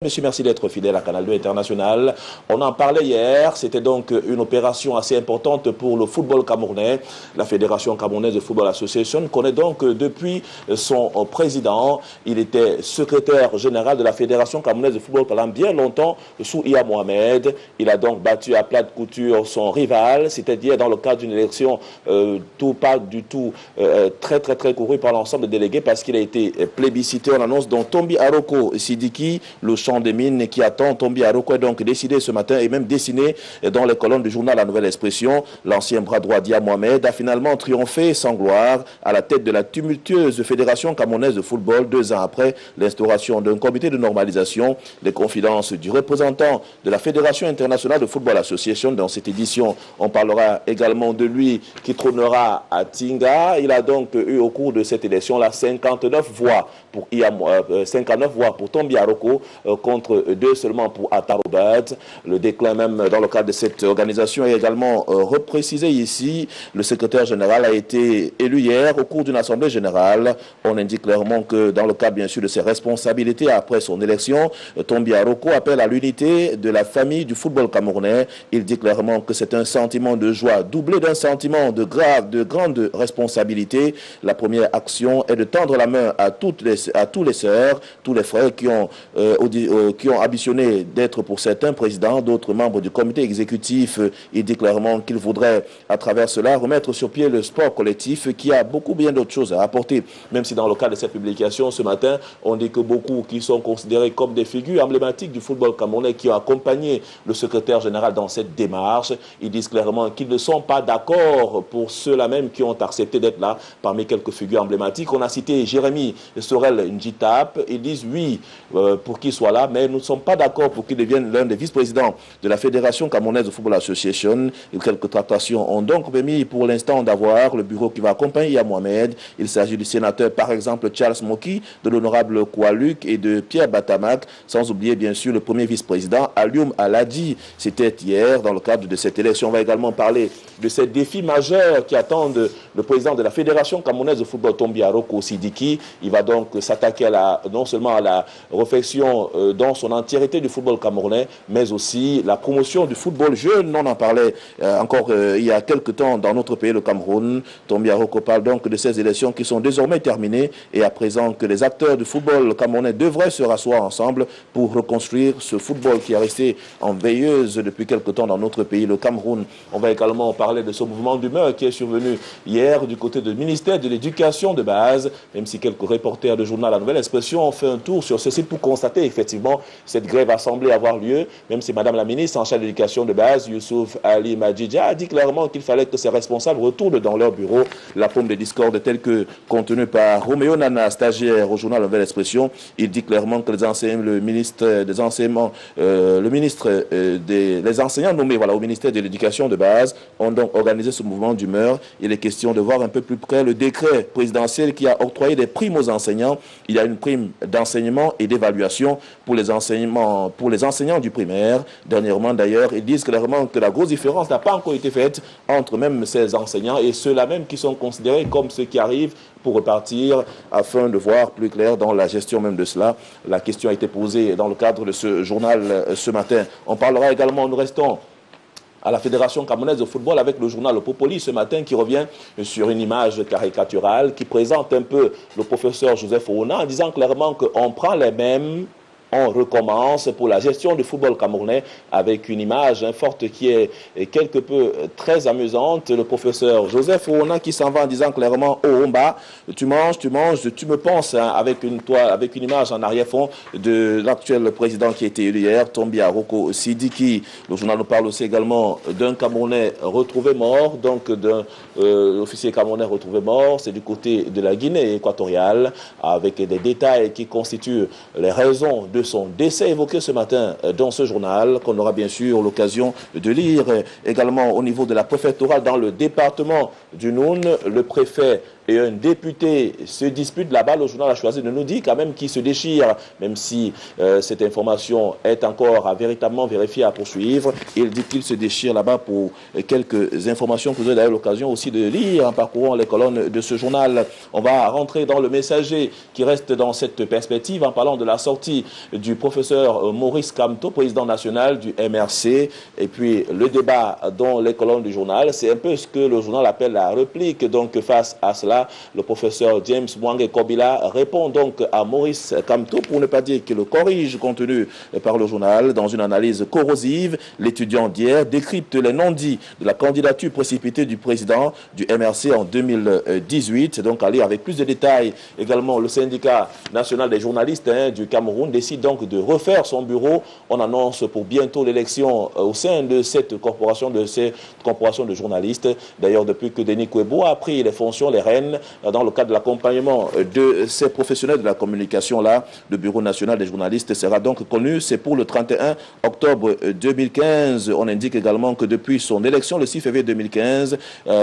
Monsieur, merci d'être fidèle à Canal 2 International. On en parlait hier, c'était donc une opération assez importante pour le football camerounais. La Fédération camerounaise de football association connaît donc depuis son président. Il était secrétaire général de la Fédération camerounaise de football pendant bien longtemps sous Iya Mohamed. Il a donc battu à plate couture son rival, c'est-à-dire dans le cadre d'une élection pas du tout très courue par l'ensemble des délégués parce qu'il a été plébiscité. On annonce donc Tombi Aroko Sidiki, le des mines qui attend Tombi Aroko est donc décidé ce matin et même dessiné dans les colonnes du journal La Nouvelle Expression. L'ancien bras droit d'Ia Mohamed a finalement triomphé sans gloire à la tête de la tumultueuse Fédération camerounaise de football 2 ans après l'instauration d'un comité de normalisation. Les confidences du représentant de la Fédération internationale de football association dans cette édition. On parlera également de lui qui trônera à Tinga. Il a donc eu au cours de cette élection là 59 voix pour 59 voix pour Tombi Aroko contre 2 seulement pour Atarobat. Le déclin même dans le cadre de cette organisation est également reprécisé ici. Le secrétaire général a été élu hier au cours d'une assemblée générale. On indique clairement que dans le cadre bien sûr de ses responsabilités après son élection, Tombi Aroko appelle à l'unité de la famille du football camerounais. Il dit clairement que c'est un sentiment de joie doublé d'un sentiment de grande responsabilité. La première action est de tendre la main à tous les sœurs, tous les frères qui ont ambitionné d'être pour certains présidents, d'autres membres du comité exécutif. Il dit clairement qu'il voudrait à travers cela remettre sur pied le sport collectif qui a beaucoup bien d'autres choses à apporter. Même si dans le cas de cette publication ce matin, on dit que beaucoup qui sont considérés comme des figures emblématiques du football camerounais qui ont accompagné le secrétaire général dans cette démarche, ils disent clairement qu'ils ne sont pas d'accord pour ceux-là même qui ont accepté d'être là parmi quelques figures emblématiques. On a cité Jérémy Sorel Njitap. Ils disent oui pour qu'il soit là, mais nous ne sommes pas d'accord pour qu'il devienne l'un des vice-présidents de la Fédération camerounaise de football association. Et quelques tractations ont donc permis pour l'instant d'avoir le bureau qui va accompagner Iya Mohamed. Il s'agit du sénateur par exemple Charles Moki, de l'honorable Koualouk et de Pierre Batamak, sans oublier bien sûr le premier vice-président Alioum Aladi. C'était hier dans le cadre de cette élection. On va également parler de ces défis majeurs qui attendent le président de la Fédération camerounaise de football Tombi Aroko Sidiki. Il va donc s'attaquer non seulement à la réflexion dans son entièreté du football camerounais, mais aussi la promotion du football jeune. On en parlait encore il y a quelques temps dans notre pays, le Cameroun. Tombi Aroko parle donc de ces élections qui sont désormais terminées et à présent que les acteurs du football camerounais devraient se rasseoir ensemble pour reconstruire ce football qui est resté en veilleuse depuis quelques temps dans notre pays, le Cameroun. On va également parler de ce mouvement d'humeur qui est survenu hier du côté du ministère de l'Éducation de base, même si quelques reporters de journal La Nouvelle Expression ont fait un tour sur ce site pour constater effectivement cette grève a semblé avoir lieu, même si Madame la ministre en charge de l'éducation de base, Youssouf Ali Madjidja, a dit clairement qu'il fallait que ces responsables retournent dans leur bureau. La pomme de discorde telle que contenue par Roméo Nana, stagiaire au journal La Nouvelle Expression, il dit clairement que les enseignants nommés au ministère de l'Éducation de base ont donc organisé ce mouvement d'humeur. Il est question de voir un peu plus près le décret présidentiel qui a octroyé des primes aux enseignants. Il y a une prime d'enseignement et d'évaluation pour les enseignants du primaire. Dernièrement d'ailleurs, ils disent clairement que la grosse différence n'a pas encore été faite entre même ces enseignants et ceux-là même qui sont considérés comme ceux qui arrivent pour repartir afin de voir plus clair dans la gestion même de cela. La question a été posée dans le cadre de ce journal ce matin. On parlera également, nous restons à la Fédération camerounaise de football avec le journal Le Popoli ce matin qui revient sur une image caricaturale qui présente un peu le professeur Joseph Ouna en disant clairement qu'on prend les mêmes, on recommence pour la gestion du football camerounais avec une image forte qui est quelque peu très amusante. Le professeur Joseph Ouna qui s'en va en disant clairement oh Omba, tu manges, tu me penses hein, avec une image en arrière-fond de l'actuel président qui a été élu hier, Tombi Aroko Sidiki. Le journal nous parle aussi également d'un Camerounais retrouvé mort, donc d'un officier camerounais retrouvé mort. C'est du côté de la Guinée équatoriale avec des détails qui constituent les raisons de son décès évoqué ce matin dans ce journal, qu'on aura bien sûr l'occasion de lire également au niveau de la préfectorale dans le département du Noun. Le préfet et un député se disputent là-bas. Le journal a choisi de nous dire quand même qu'ils se déchirent, même si cette information est encore à véritablement vérifier, à poursuivre. Il dit qu'il se déchire là-bas pour quelques informations que vous avez d'ailleurs l'occasion aussi de lire en parcourant les colonnes de ce journal. On va rentrer dans le Messager qui reste dans cette perspective en parlant de la sortie du professeur Maurice Kamto, président national du MRC, et puis le débat dans les colonnes du journal. C'est un peu ce que le journal appelle la réplique. Donc face à cela, le professeur James Mwange Kobila répond donc à Maurice Kamto, pour ne pas dire qu'il le corrige, contenu par le journal. Dans une analyse corrosive, l'étudiant d'hier décrypte les non-dits de la candidature précipitée du président du MRC en 2018. Donc à lire avec plus de détails. Également, le syndicat national des journalistes du Cameroun décide donc de refaire son bureau. On annonce pour bientôt l'élection au sein de cette corporation de journalistes. D'ailleurs, depuis que Denis Kouébou a pris les fonctions, les rênes, dans le cadre de l'accompagnement de ces professionnels de la communication-là, le Bureau national des journalistes sera donc connu. C'est pour le 31 octobre 2015. On indique également que depuis son élection, le 6 février 2015,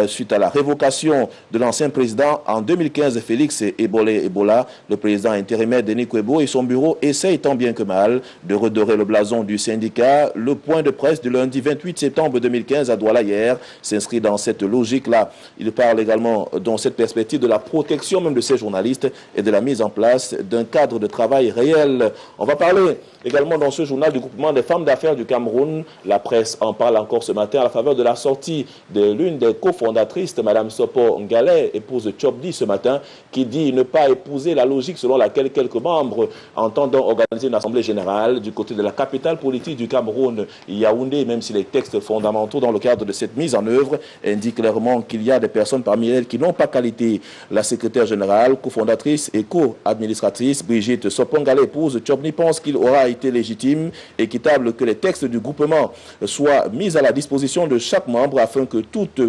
suite à la révocation de l'ancien président en 2015, Félix Ebola, le président intérimaire Denis Kouébou et son bureau essayent tant bien que mal de redorer le blason du syndicat. Le point de presse du lundi 28 septembre 2015 à Douala hier s'inscrit dans cette logique-là. Il parle également dans cette perspective de la protection même de ces journalistes et de la mise en place d'un cadre de travail réel. On va parler également dans ce journal du groupement des femmes d'affaires du Cameroun. La presse en parle encore ce matin à la faveur de la sortie de l'une des cofondatrices, Mme Sopo Ngalé, épouse de Tchobdi ce matin, qui dit ne pas épouser la logique selon laquelle quelques membres entendant organiser une assemblée générale du côté de la capitale politique du Cameroun, Yaoundé, même si les textes fondamentaux dans le cadre de cette mise en œuvre indiquent clairement qu'il y a des personnes parmi elles qui n'ont pas qualité. La secrétaire générale, cofondatrice et co-administratrice Brigitte Sopo Ngalé, épouse Tchobdi, pense qu'il aura été légitime, équitable que les textes du groupement soient mis à la disposition de chaque membre afin que toutes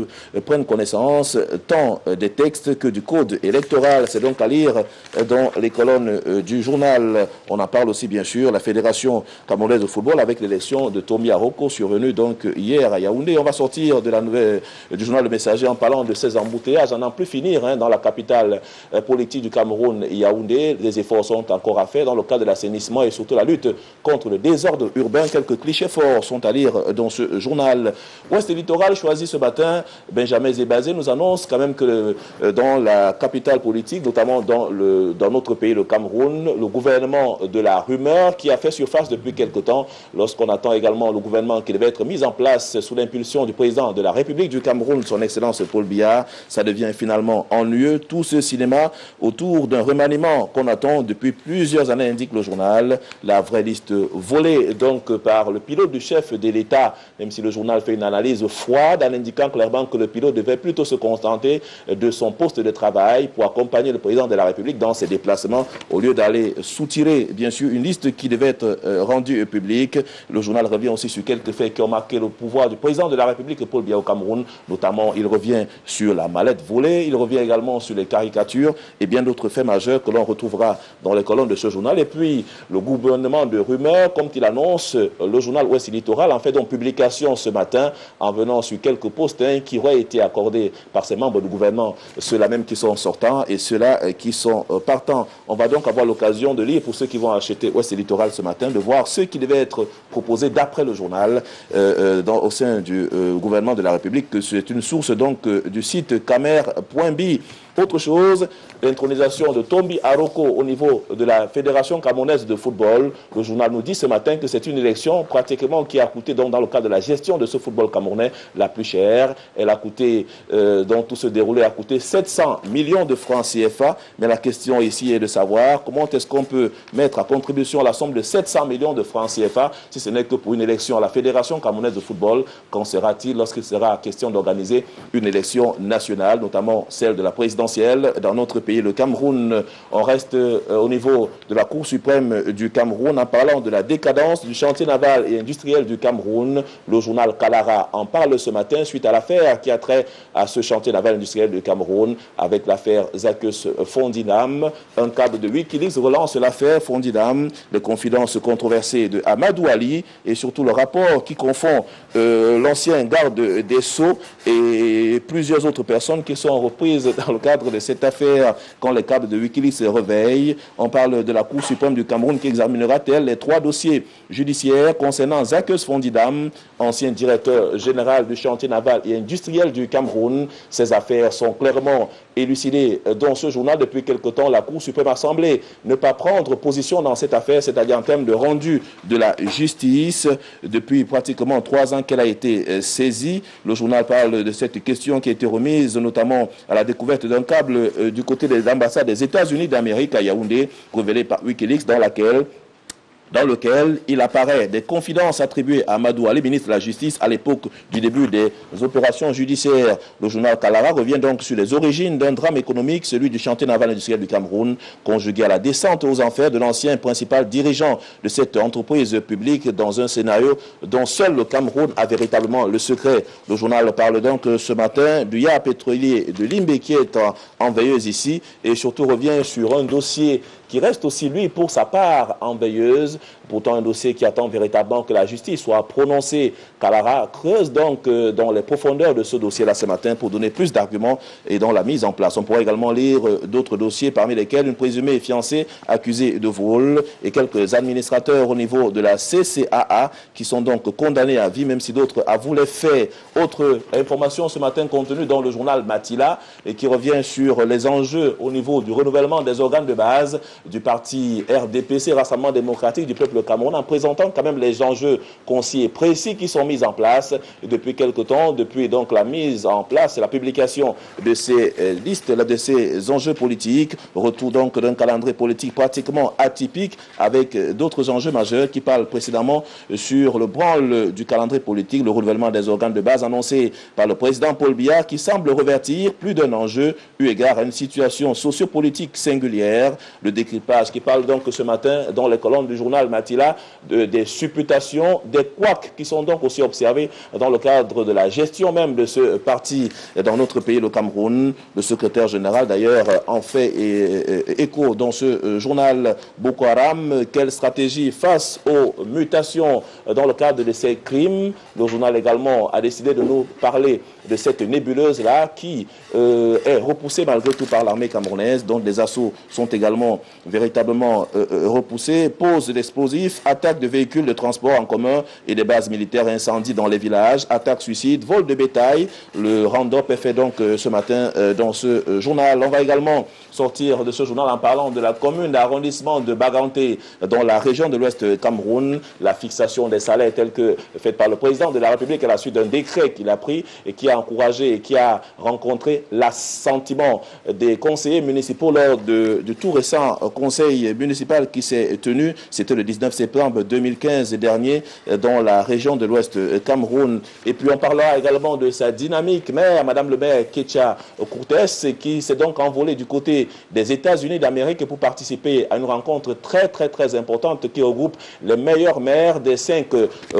prennent connaissance tant des textes que du code électoral. C'est donc à lire dans les colonnes du journal. On en parle aussi bien sûr, la Fédération camerounaise de football avec l'élection de Tomi Aroko survenue donc hier à Yaoundé. On va sortir de la nouvelle du journal Le Messager en parlant de ces embouteillages à n'en plus finir dans la capitale politique du Cameroun, Yaoundé. Les efforts sont encore à faire dans le cadre de l'assainissement et surtout la lutte contre le désordre urbain. Quelques clichés forts sont à lire dans ce journal. Ouest Littoral choisi ce matin, Benjamin Zébazé nous annonce quand même que dans la capitale politique, notamment dans notre pays, le Cameroun, le gouvernement de la rumeur qui a fait surface depuis quelque temps, lorsqu'on attend également le gouvernement qui devait être mis en place sous l'impulsion du président de la République du Cameroun, son Excellence Paul Biya, ça devient finalement ennuyeux. Tout ce cinéma autour d'un remaniement qu'on attend depuis plusieurs années, indique le journal. La vraie liste volée donc par le pilote du chef de l'État, même si le journal fait une analyse froide en indiquant clairement que le pilote devait plutôt se contenter de son poste de travail pour accompagner le président de la République dans ses déplacements au lieu d'aller soutirer bien sûr une liste qui devait être rendue publique. Le journal revient aussi sur quelques faits qui ont marqué le pouvoir du président de la République Paul Biya au Cameroun. Notamment, il revient sur la mallette volée, il revient également sur les caricatures et bien d'autres faits majeurs que l'on retrouvera dans les colonnes de ce journal. Et puis, le gouvernement de rumeurs, comme il annonce, le journal Ouest Littoral en fait donc publication ce matin en venant sur quelques postes qui auraient été accordés par ces membres du gouvernement, ceux-là même qui sont sortants et ceux-là qui sont partants. On va donc avoir l'occasion de lire, pour ceux qui vont acheter Ouest Littoral ce matin, de voir ce qui devait être proposé d'après le journal au sein du gouvernement de la République. C'est une source donc du site camer.bi. Autre chose, l'intronisation de Tomi Aroko au niveau de la Fédération camerounaise de football. Le journal nous dit ce matin que c'est une élection pratiquement qui a coûté, donc, dans le cadre de la gestion de ce football camerounais, la plus chère. Elle a coûté, dont tout se déroulait, a coûté 700 millions de francs CFA. Mais la question ici est de savoir comment est-ce qu'on peut mettre à contribution la somme de 700 millions de francs CFA, si ce n'est que pour une élection à la Fédération camerounaise de football. Qu'en sera-t-il lorsqu'il sera question d'organiser une élection nationale, notamment celle de la présidence dans notre pays, le Cameroun? On reste au niveau de la Cour suprême du Cameroun en parlant de la décadence du chantier naval et industriel du Cameroun. Le journal Kalara en parle ce matin suite à l'affaire qui a trait à ce chantier naval industriel du Cameroun avec l'affaire Zaccheus Fondinam. Un cadre de Wikileaks relance l'affaire Fondinam, les confidences controversées de Amadou Ali et surtout le rapport qui confond l'ancien garde des Sceaux et plusieurs autres personnes qui sont reprises dans le cadre cadre de cette affaire, quand les cadres de Wikileaks se réveillent, on parle de la Cour suprême du Cameroun qui examinera-t-elle les 3 dossiers judiciaires concernant Zakheus Fondidam, ancien directeur général du chantier naval et industriel du Cameroun. Ces affaires sont clairement élucidées dans ce journal. Depuis quelque temps, la Cour suprême a semblé ne pas prendre position dans cette affaire, c'est-à-dire en termes de rendu de la justice. Depuis pratiquement 3 ans qu'elle a été saisie. Le journal parle de cette question qui a été remise notamment à la découverte d'un câble du côté de l'ambassade des États-Unis d'Amérique à Yaoundé, révélé par Wikileaks, dans lequel il apparaît des confidences attribuées à Amadou Ali, ministre de la Justice, à l'époque du début des opérations judiciaires. Le journal Kalara revient donc sur les origines d'un drame économique, celui du chantier naval industriel du Cameroun, conjugué à la descente aux enfers de l'ancien principal dirigeant de cette entreprise publique dans un scénario dont seul le Cameroun a véritablement le secret. Le journal parle donc ce matin du Yaya pétrolier de Limbe qui est en veilleuse ici et surtout revient sur un dossier qui reste aussi, lui, pour sa part, en veilleuse. Pourtant, un dossier qui attend véritablement que la justice soit prononcée. Kalara creuse donc dans les profondeurs de ce dossier-là ce matin pour donner plus d'arguments et dans la mise en place. On pourrait également lire d'autres dossiers, parmi lesquels une présumée fiancée accusée de vol et quelques administrateurs au niveau de la CCAA qui sont donc condamnés à vie, même si d'autres avouent les faits. Autre information ce matin contenue dans le journal Matila et qui revient sur les enjeux au niveau du renouvellement des organes de base du parti RDPC, Rassemblement démocratique du peuple camerounais, en présentant quand même les enjeux concis et précis qui sont mis en place depuis quelque temps, depuis donc la mise en place et la publication de ces listes, de ces enjeux politiques, retour donc d'un calendrier politique pratiquement atypique avec d'autres enjeux majeurs qui parlent précédemment sur le branle du calendrier politique, le renouvellement des organes de base annoncé par le président Paul Biya qui semble revertir plus d'un enjeu eu égard à une situation sociopolitique singulière. Le décryptage qui parle donc ce matin dans les colonnes du journal Matila des supputations, des couacs qui sont donc aussi observés dans le cadre de la gestion même de ce parti dans notre pays, le Cameroun. Le secrétaire général d'ailleurs en fait écho dans ce journal Boko Haram. Quelle stratégie face aux mutations dans le cadre de ces crimes? Le journal également a décidé de nous parler de cette nébuleuse-là qui est repoussée malgré tout par l'armée camerounaise, dont des assauts sont également véritablement repoussés, pose d'explosifs, attaque de véhicules de transport en commun et des bases militaires, incendies dans les villages, attaque suicide, vol de bétail. Le round-up est fait donc ce matin dans ce journal. On va également sortir de ce journal en parlant de la commune d'arrondissement de Baganté dans la région de l'Ouest Cameroun. La fixation des salaires telle que faite par le président de la République à la suite d'un décret qu'il a pris et qui a encouragé et qui a rencontré l'assentiment des conseillers municipaux lors du tout récent conseil municipal qui s'est tenu. C'était le 19 septembre 2015 dernier dans la région de l'Ouest Cameroun. Et puis on parlera également de sa dynamique maire, Madame le maire Ketia Courtès, qui s'est donc envolée du côté des États-Unis d'Amérique pour participer à une rencontre très importante qui regroupe les meilleurs maires des 5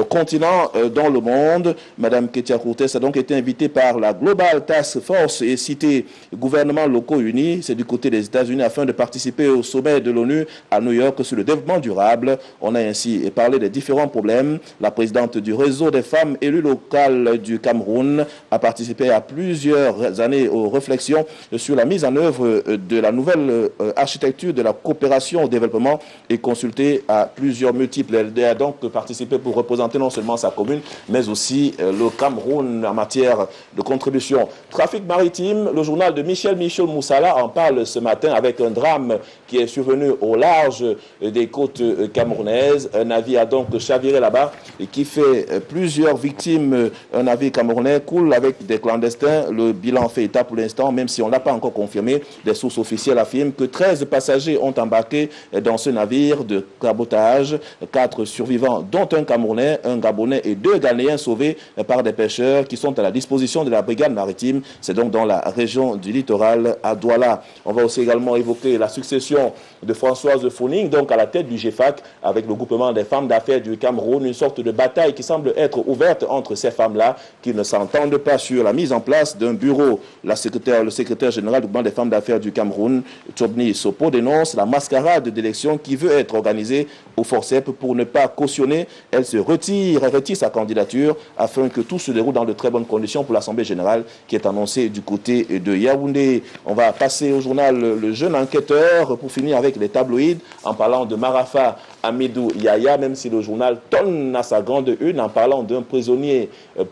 continents dans le monde. Madame Ketia Courtès a donc été invitée par la Global Task Force et cité gouvernements locaux unis, c'est du côté des États-Unis, afin de participer au sommet de l'ONU à New York sur le développement durable. On a ainsi parlé des différents problèmes. La présidente du réseau des femmes élues locales du Cameroun a participé à plusieurs années aux réflexions sur la mise en œuvre de la nouvelle architecture de la coopération au développement et consulté à plusieurs multiples. Elle a donc participé pour représenter non seulement sa commune, mais aussi le Cameroun en matière de contribution. Trafic maritime, le journal de Michel Moussala en parle ce matin avec un drame qui est survenu au large des côtes camerounaises. Un navire a donc chaviré là-bas et qui fait plusieurs victimes. Un navire camerounais coule avec des clandestins. Le bilan fait état pour l'instant, même si on ne l'a pas encore confirmé. Des sources officielles affirment que 13 passagers ont embarqué dans ce navire de cabotage. 4 survivants, dont un Camerounais, un Gabonais et 2 Ghanéens sauvés par des pêcheurs qui sont à la disposition de la brigade maritime. C'est donc dans la région du littoral à Douala. On va aussi également évoquer la succession de Françoise Founing, donc à la tête du GFAC, avec le groupement des femmes d'affaires du Cameroun, une sorte de bataille qui semble être ouverte entre ces femmes-là qui ne s'entendent pas sur la mise en place d'un bureau. Le secrétaire général du groupement des femmes d'affaires du Cameroun, Tchobni Sopo, dénonce la mascarade d'élection qui veut être organisée au forceps pour ne pas cautionner. Elle se retire sa candidature afin que tout se déroule dans de très bonnes conditions pour l'Assemblée générale qui est annoncée du côté de Yaoundé. On va passer au journal Le Jeune Enquêteur pour finir avec les tabloïds en parlant de Marafa Amidou Yaya, même si le journal tonne à sa grande une en parlant d'un prisonnier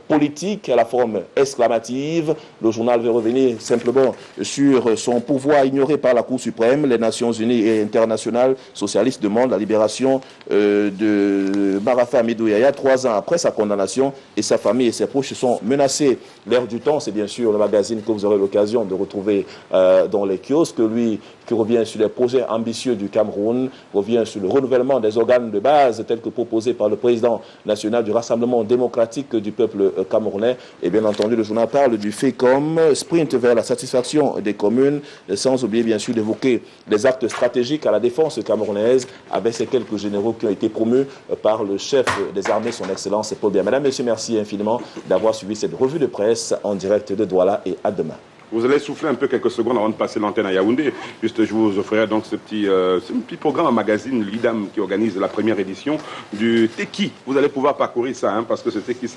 politique à la forme exclamative. Le journal veut revenir simplement sur son pouvoir ignoré par la Cour suprême. Les Nations unies et internationales socialistes demandent la libération de Marafa Amidou Yaya 3 ans après sa condamnation, et sa famille et ses proches sont menacés. L'air du temps, c'est bien sûr le magazine que vous aurez l'occasion de retrouver dans les kiosques, lui qui revient sur les projets ambitieux du Cameroun, revient sur le renouvellement des organes de base tels que proposés par le président national du Rassemblement démocratique du peuple camerounais. Et bien entendu, le journal parle du FECOM, sprint vers la satisfaction des communes, sans oublier bien sûr d'évoquer les actes stratégiques à la défense camerounaise avec ces quelques généraux qui ont été promus par le chef des armées, son Excellence Paul Biya. Mesdames, Messieurs, merci infiniment d'avoir suivi cette revue de presse en direct de Douala, et à demain. Vous allez souffler un peu quelques secondes avant de passer l'antenne à Yaoundé. Juste, je vous offrirai donc ce petit programme, un magazine, l'IDAM, qui organise la première édition du Teki. Vous allez pouvoir parcourir ça, parce que ce Teki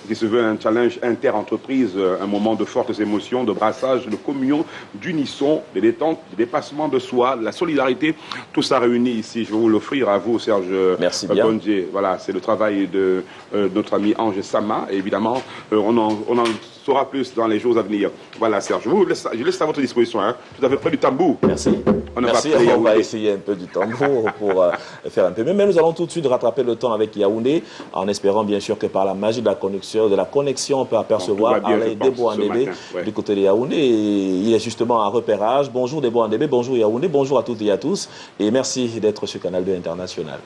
qui se veut un challenge inter-entreprise, un moment de fortes émotions, de brassage, de communion, d'unisson, de détente, de dépassement de soi, de la solidarité. Tout ça réuni ici. Je vais vous l'offrir à vous, Serge. Merci bien. Bondier. Voilà, c'est le travail de notre ami Ange Sama. Et évidemment, on en saura plus dans les jours à venir. Voilà, Serge. Je laisse à votre disposition. Tout à fait près du tambour. Merci. On va essayer un peu du tambour pour faire un peu mieux. Mais nous allons tout de suite rattraper le temps avec Yaoundé, en espérant bien sûr que par la magie de la connexion, on peut apercevoir Alain Debo Andébé du côté de Yaoundé. Il est justement en repérage. Bonjour Debo Andébé, bonjour Yaoundé, bonjour à toutes et à tous. Et merci d'être sur Canal 2 International.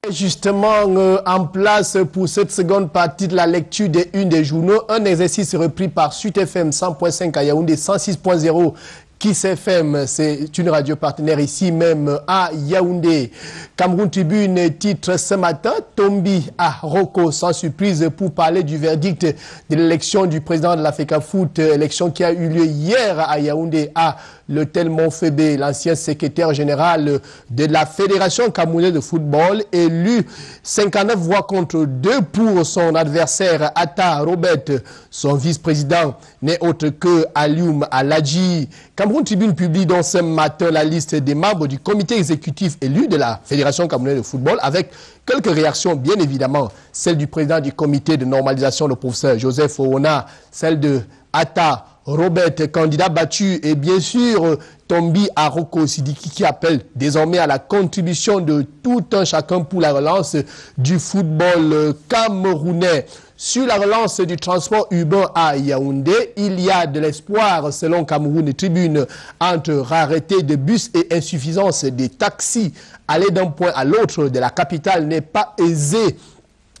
Justement en place pour cette seconde partie de la lecture des unes des journaux, un exercice repris par Sud FM 100.5 à Yaoundé, 106.0 Kiss FM, c'est une radio partenaire ici même à Yaoundé. Cameroun Tribune titre ce matin, Tombi à Roko, sans surprise pour parler du verdict de l'élection du président de la FECAFOOT, élection qui a eu lieu hier à Yaoundé à l'hôtel Montfébé. L'ancien secrétaire général de la Fédération camerounaise de football, élu 59 voix contre 2 pour son adversaire Atta Robert. Son vice-président n'est autre que Alioum Aladji. Cameroun Tribune publie donc ce matin la liste des membres du comité exécutif élu de la Fédération camerounaise de football, avec quelques réactions, bien évidemment. Celle du président du comité de normalisation, le professeur Joseph Oona, celle de Atta Robert, candidat battu, et bien sûr Tombi Aroko Sidiki, qui appelle désormais à la contribution de tout un chacun pour la relance du football camerounais. Sur la relance du transport urbain à Yaoundé, il y a de l'espoir selon Cameroun Tribune entre rareté de bus et insuffisance des taxis. Aller d'un point à l'autre de la capitale n'est pas aisé.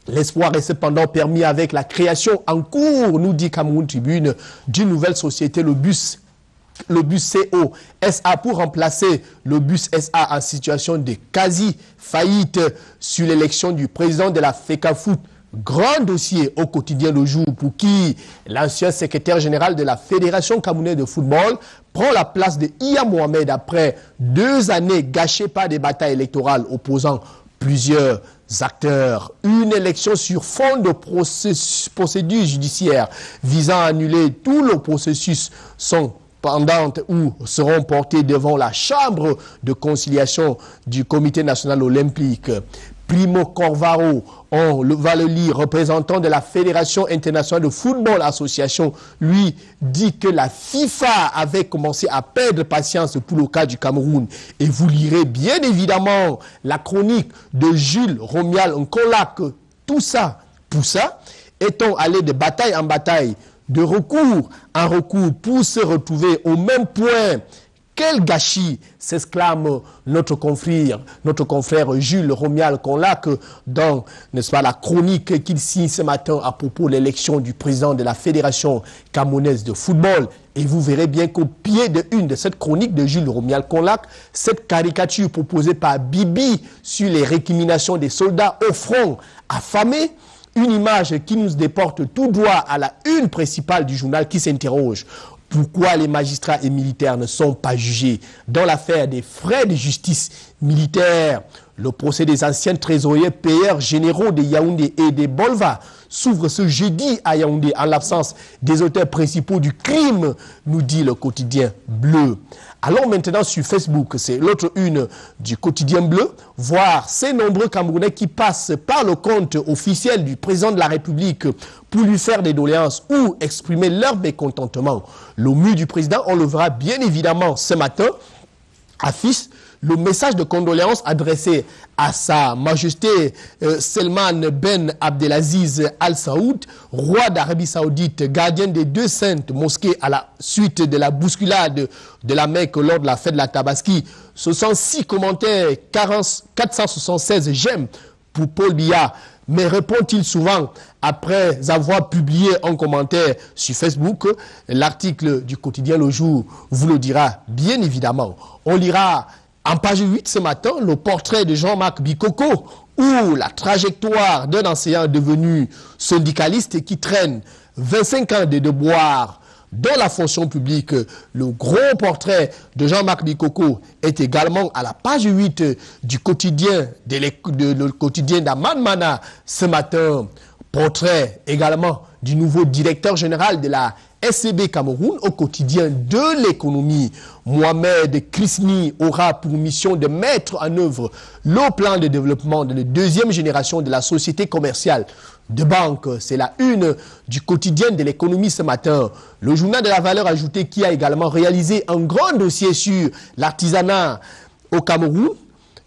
L'espoir est cependant permis avec la création en cours, nous dit Cameroun Tribune, d'une nouvelle société, le bus CO SA, pour remplacer le bus SA en situation de quasi-faillite sur l'élection du président de la FECAFOOT. Grand dossier au quotidien Le Jour pour qui l'ancien secrétaire général de la Fédération camerounaise de football prend la place de Iya Mohamed après 2 années gâchées par des batailles électorales opposant plusieurs acteurs. Une élection sur fond de procédure judiciaire visant à annuler tout le processus sont pendantes ou seront portées devant la chambre de conciliation du Comité national olympique. Primo Corvaro, on va le lire, représentant de la Fédération internationale de football association, lui dit que la FIFA avait commencé à perdre patience pour le cas du Cameroun. Et vous lirez bien évidemment la chronique de Jules Romial Nkolak. Tout ça, pour ça, est-on allé de bataille en bataille, de recours en recours pour se retrouver au même point Quel gâchis, s'exclame notre confrère Jules Romial Conlac dans, n'est-ce pas, la chronique qu'il signe ce matin à propos de l'élection du président de la Fédération camerounaise de football. Et vous verrez bien qu'au pied de une de cette chronique de Jules Romial Conlac, cette caricature proposée par Bibi sur les récriminations des soldats au front affamés, une image qui nous déporte tout droit à la une principale du journal qui s'interroge. Pourquoi les magistrats et militaires ne sont pas jugés dans l'affaire des frais de justice militaire? Le procès des anciens trésoriers payeurs généraux de Yaoundé et de Bolva s'ouvre ce jeudi à Yaoundé en l'absence des auteurs principaux du crime, nous dit le quotidien Bleu. Allons maintenant sur Facebook, c'est l'autre une du quotidien Bleu, voir ces nombreux Camerounais qui passent par le compte officiel du président de la République pour lui faire des doléances ou exprimer leur mécontentement. Le mur du président, on le verra bien évidemment ce matin, affiche le message de condoléances adressé à sa majesté Salman Ben Abdelaziz Al Saoud, roi d'Arabie Saoudite, gardien des deux saintes mosquées à la suite de la bousculade de la Mecque lors de la fête de la Tabaski. 66 commentaires, 476 j'aime pour Paul Biya. Mais répond-il souvent après avoir publié un commentaire sur Facebook? L'article du quotidien Le Jour vous le dira bien évidemment. On lira en page 8 ce matin le portrait de Jean-Marc Bikoko ou la trajectoire d'un enseignant devenu syndicaliste qui traîne 25 ans de devoir dans la fonction publique. Le gros portrait de Jean-Marc Bikoko est également à la page 8 du quotidien le quotidien d'Aman Mana ce matin. Portrait également du nouveau directeur général de la SCB Cameroun au quotidien de l'économie. Mohamed Krisni aura pour mission de mettre en œuvre le plan de développement de la deuxième génération de la société commerciale de banque. C'est la une du quotidien de l'économie ce matin. Le journal de la valeur ajoutée qui a également réalisé un grand dossier sur l'artisanat au Cameroun.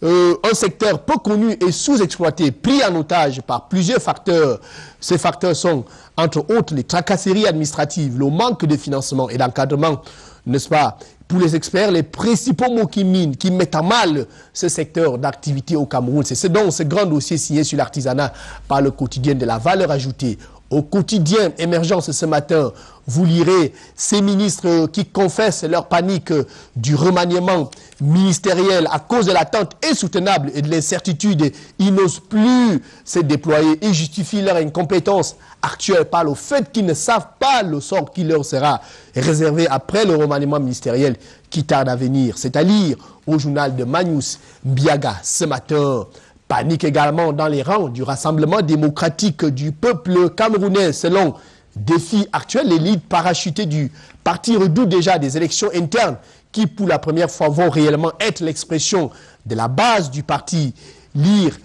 Un secteur peu connu et sous-exploité, pris en otage par plusieurs facteurs. Ces facteurs sont, entre autres, les tracasseries administratives, le manque de financement et d'encadrement, n'est-ce pas? Pour les experts, les principaux mots qui mettent à mal ce secteur d'activité au Cameroun. C'est donc ce grand dossier signé sur l'artisanat par le quotidien de la valeur ajoutée. Au quotidien Émergence ce matin, vous lirez ces ministres qui confessent leur panique du remaniement ministériel à cause de l'attente insoutenable et de l'incertitude. Ils n'osent plus se déployer et justifient leur incompétence actuelle par le fait qu'ils ne savent pas le sort qui leur sera réservé après le remaniement ministériel qui tarde à venir. C'est à lire au journal de Magnus Biaga ce matin. Panique également dans les rangs du Rassemblement démocratique du peuple camerounais. Selon Défi actuel, l'élite parachutée du parti redoute déjà des élections internes qui, pour la première fois, vont réellement être l'expression de la base du parti. Lire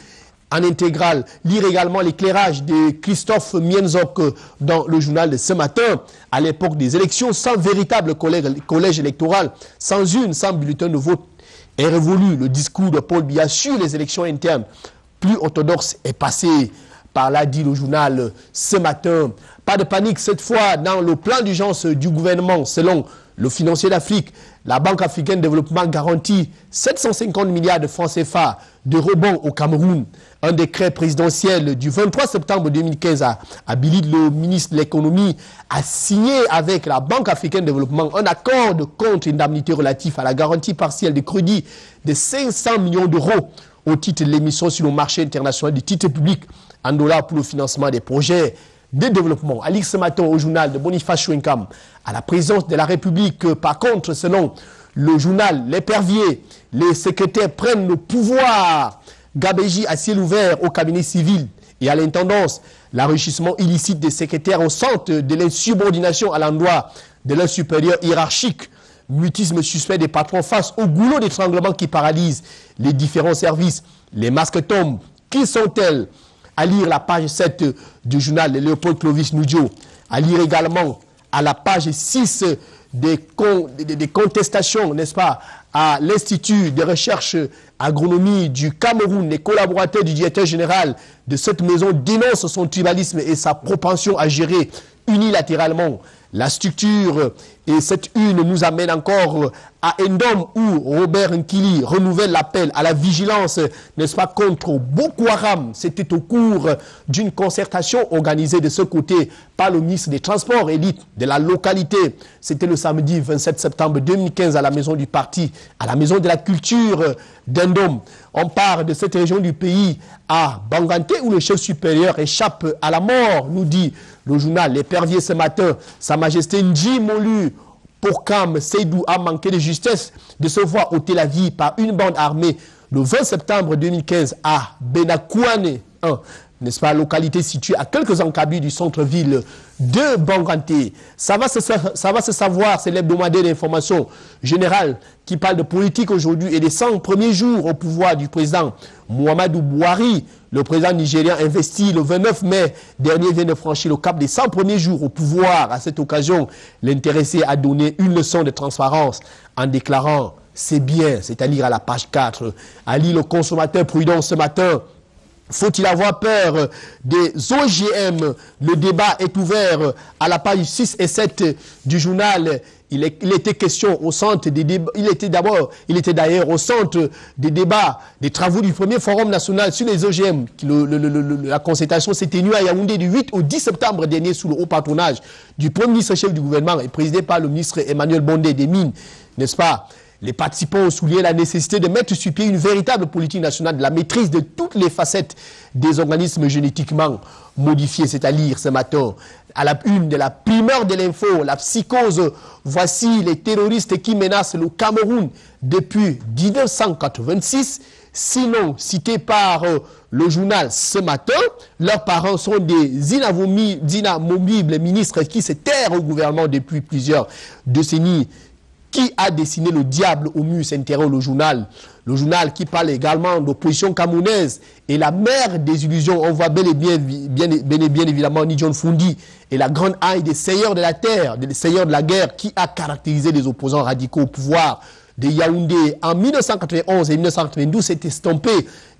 en intégral, lire également l'éclairage de Christophe Mienzok dans le journal de ce matin. À l'époque des élections, sans véritable collège électoral, sans bulletin de vote, est révolu. Le discours de Paul Biya sur les élections internes plus orthodoxe est passé. Par là, dit le journal ce matin. Pas de panique cette fois dans le plan d'urgence du gouvernement. Selon le financier d'Afrique, la Banque africaine de développement garantit 750 milliards de francs CFA de rebond au Cameroun. Un décret présidentiel du 23 septembre 2015 habilite le ministre de l'économie à signer avec la Banque africaine de développement un accord de contre-indemnité relatif à la garantie partielle de crédit de 500 millions d'euros au titre de l'émission sur le marché international du titre public en dollars pour le financement des projets de développement. À lire ce matin au journal de Boniface Chouinkam, à la présidence de la République, par contre, selon le journal L'Épervier, les secrétaires prennent le pouvoir. Gabéji à ciel ouvert au cabinet civil et à l'intendance, l'enrichissement illicite des secrétaires au centre de l'insubordination à l'endroit de leur supérieur hiérarchique. Mutisme suspect des patrons face au goulot d'étranglement qui paralyse les différents services. Les masques tombent. Qui sont-elles? À lire la page 7 du journal de Léopold Clovis Noudjo. À lire également à la page 6 des contestations, n'est-ce pas, à l'Institut de recherche agronomie du Cameroun. Les collaborateurs du directeur général de cette maison dénoncent son tribalisme et sa propension à gérer unilatéralement la structure. Et cette une nous amène encore à Endom où Robert Nkili renouvelle l'appel à la vigilance, n'est-ce pas, contre Boko Haram. C'était au cours d'une concertation organisée de ce côté par le ministre des Transports élite de la localité. C'était le samedi 27 septembre 2015 à la maison du parti, à la maison de la culture d'Endom. On part de cette région du pays à Bangante où le chef supérieur échappe à la mort, nous dit le journal L'Épervier ce matin. Sa Majesté Ndji Molu Pourkam Seydou a manqué de justesse de se voir ôter la vie par une bande armée le 20 septembre 2015 à Benakouane, n'est-ce pas, localité située à quelques encabis du centre-ville de Bangante. Ça va se savoir, c'est l'hebdomadaire d'information générale qui parle de politique aujourd'hui et des 100 premiers jours au pouvoir du président Muhammadu Buhari. Le président nigérien investi le 29 mai dernier vient de franchir le cap des 100 premiers jours au pouvoir. À cette occasion, l'intéressé a donné une leçon de transparence en déclarant « c'est bien », c'est-à-dire à la page 4. À lire le consommateur prudent ce matin. Faut-il avoir peur des OGM? Le débat est ouvert à la page 6 et 7 du journal. Il était question au centre des débats. Il était d'ailleurs au centre des débats, des travaux du premier forum national sur les OGM. La concertation s'est tenue à Yaoundé du 8 au 10 septembre dernier sous le haut patronage du premier ministre chef du gouvernement et présidé par le ministre Emmanuel Bondé des Mines, n'est-ce pas? Les participants ont souligné la nécessité de mettre sur pied une véritable politique nationale de la maîtrise de toutes les facettes des organismes génétiquement modifiés. C'est à lire ce matin à la une de la primeur de l'info, la psychose. Voici les terroristes qui menacent le Cameroun depuis 1986. Sinon, cités par le journal ce matin, leurs parents sont des inamovibles ministres qui se terrent au gouvernement depuis plusieurs décennies. Qui a dessiné le diable au mur, s'intéresse le journal. Le journal qui parle également d'opposition camerounaise et la mère des illusions. On voit bien évidemment Nidjon Fundi et la grande haine des seigneurs de la terre, des seigneurs de la guerre qui a caractérisé les opposants radicaux au pouvoir de Yaoundé en 1991 et 1992 s'est estompé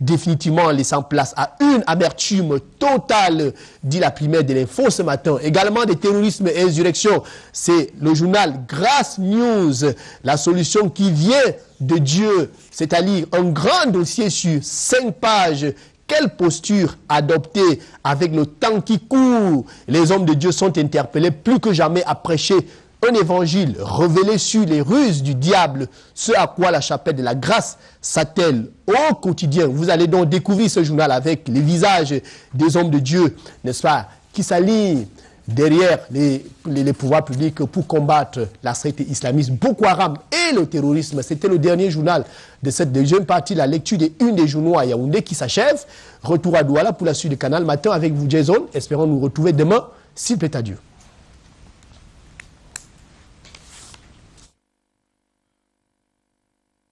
définitivement, laissant place à une amertume totale, dit la primaire de l'info ce matin. Également des terrorismes et insurrections, c'est le journal Grass News, la solution qui vient de Dieu, c'est-à-dire un grand dossier sur 5 pages. Quelle posture adopter avec le temps qui court? Les hommes de Dieu sont interpellés plus que jamais à prêcher un évangile révélé sur les ruses du diable, ce à quoi la chapelle de la grâce s'attelle au quotidien. Vous allez donc découvrir ce journal avec les visages des hommes de Dieu, n'est-ce pas, qui s'allient derrière les pouvoirs publics pour combattre la secte islamiste, Boko Haram et le terrorisme. C'était le dernier journal de cette deuxième partie, la lecture des une des journaux à Yaoundé qui s'achève. Retour à Douala pour la suite du Canal Matin avec vous, Jason. Espérons nous retrouver demain, s'il plaît à Dieu.